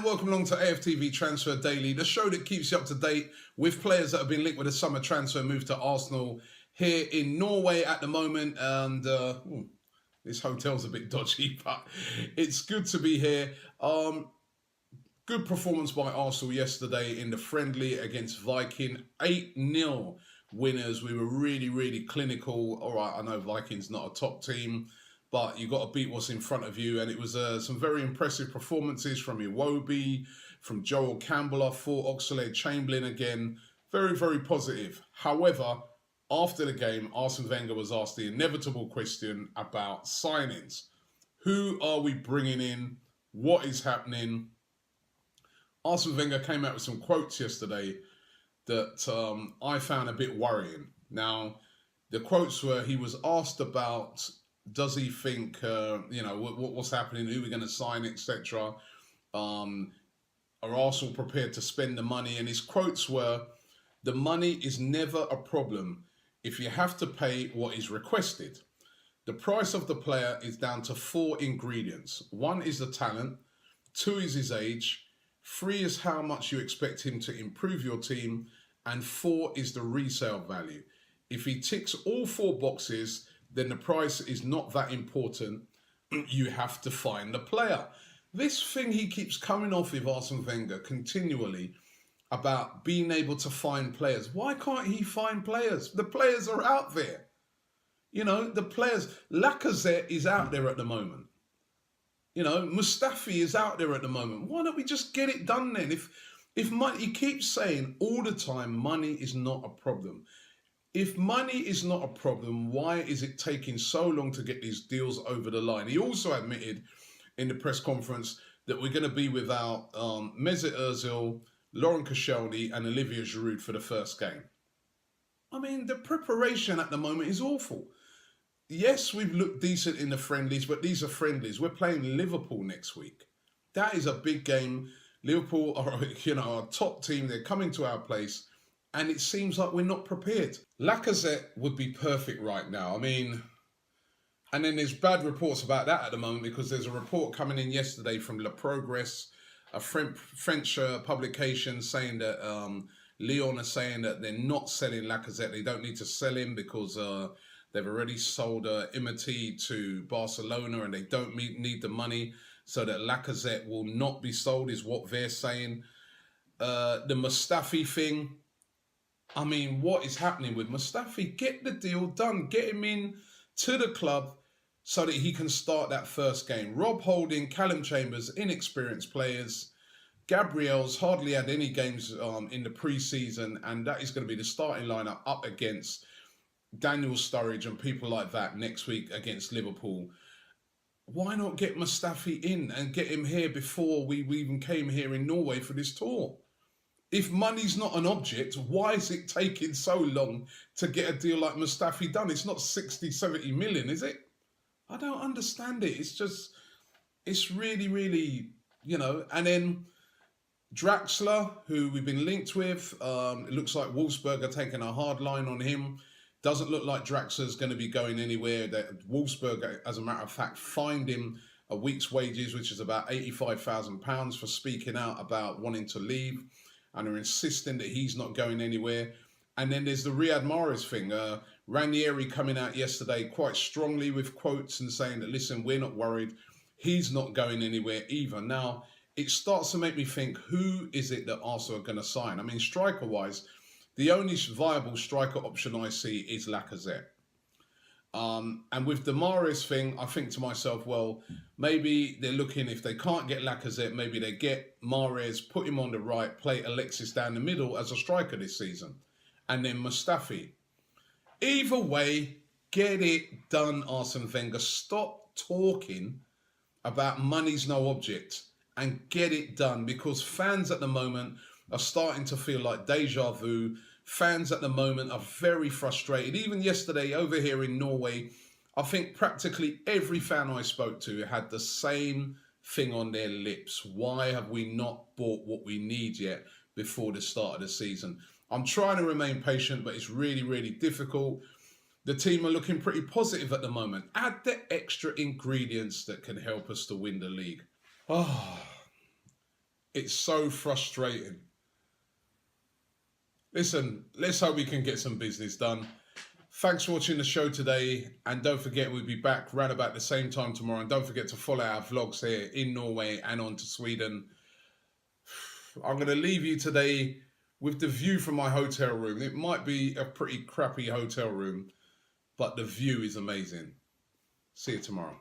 welcome along to AFTV Transfer Daily, the show that keeps you up to date with players that have been linked with a summer transfer move to Arsenal here in Norway at the moment. And this hotel's a bit dodgy, but it's good to be here. Good performance by Arsenal yesterday in the friendly against Viking. 8-0 winners. We were really clinical. All right, I know Viking's not a top team, but you got to beat what's in front of you. And it was some very impressive performances from Iwobi, from Joel Campbell, I thought, Oxlade-Chamberlain again. Very positive. However, after the game, Arsene Wenger was asked the inevitable question about signings. Who are we bringing in? What is happening? Arsene Wenger came out with some quotes yesterday that I found a bit worrying. Now, the quotes were, he was asked about, does he think, what's happening, who we're going to sign, etc. Are Arsenal prepared to spend the money? And his quotes were, the money is never a problem if you have to pay what is requested. The price of the player is down to 4 ingredients. 1 is the talent, 2 is his age, 3 is how much you expect him to improve your team, and 4 is the resale value. If he ticks all 4 boxes, then the price is not that important. You have to find the player. This thing he keeps coming off with, Arsene Wenger, continually, about being able to find players. Why can't he find players? The players are out there. You know, the players. Lacazette is out there at the moment. You know, Mustafi is out there at the moment. Why don't we just get it done then? If money, he keeps saying all the time, money is not a problem. If money is not a problem, why is it taking so long to get these deals over the line? He also admitted in the press conference that we're going to be without Mesut Ozil, Laurent Koscielny and Olivier Giroud for the first game. I mean, the preparation at the moment is awful. Yes, we've looked decent in the friendlies, but these are friendlies. We're playing Liverpool next week. That is a big game. Liverpool are, a top team. They're coming to our place. And it seems like we're not prepared. Lacazette would be perfect right now. I mean, and then there's bad reports about that at the moment because there's a report coming in yesterday from Le Progress, a French publication, saying that Lyon are saying that they're not selling Lacazette. They don't need to sell him because they've already sold Imiti to Barcelona and they don't need the money, so that Lacazette will not be sold is what they're saying. The Mustafi thing, I mean, what is happening with Mustafi? Get the deal done. Get him in to the club so that he can start that first game. Rob Holding, Callum Chambers, inexperienced players. Gabriel's hardly had any games in the pre-season, and that is going to be the starting lineup up against Daniel Sturridge and people like that next week against Liverpool. Why not get Mustafi in and get him here before we even came here in Norway for this tour? If money's not an object, why is it taking so long to get a deal like Mustafi done? It's not 60, 70 million, is it? I don't understand it. It's just, it's really, and then Draxler, who we've been linked with, it looks like Wolfsburg are taking a hard line on him. Doesn't look like Draxler's going to be going anywhere. That Wolfsburg, as a matter of fact, fined him a week's wages, which is about £85,000 for speaking out about wanting to leave. And are insisting that he's not going anywhere. And then there's the Riyad Mahrez thing. Ranieri coming out yesterday quite strongly with quotes and saying that, listen, we're not worried. He's not going anywhere either. Now, it starts to make me think, who is it that Arsenal are going to sign? I mean, striker-wise, the only viable striker option I see is Lacazette. And with the Mahrez thing, I think to myself, well, maybe they're looking, if they can't get Lacazette, maybe they get Mahrez, put him on the right, play Alexis down the middle as a striker this season, and then Mustafi. Either way, get it done, Arsene Wenger. Stop talking about money's no object and get it done, because fans at the moment are starting to feel like deja vu. Fans at the moment are very frustrated. Even yesterday over here in Norway, I think practically every fan I spoke to had the same thing on their lips. Why have we not bought what we need yet before the start of the season? I'm trying to remain patient, but it's really difficult. The team are looking pretty positive at the moment. Add the extra ingredients that can help us to win the league. Oh, It's so frustrating. Listen, let's hope we can get some business done. Thanks for watching the show today, and don't forget we'll be back round about the same time tomorrow, and don't forget to follow our vlogs here in Norway and on to Sweden. I'm going to leave you today with the view from my hotel room. It might be a pretty crappy hotel room, but the view is amazing. See you tomorrow.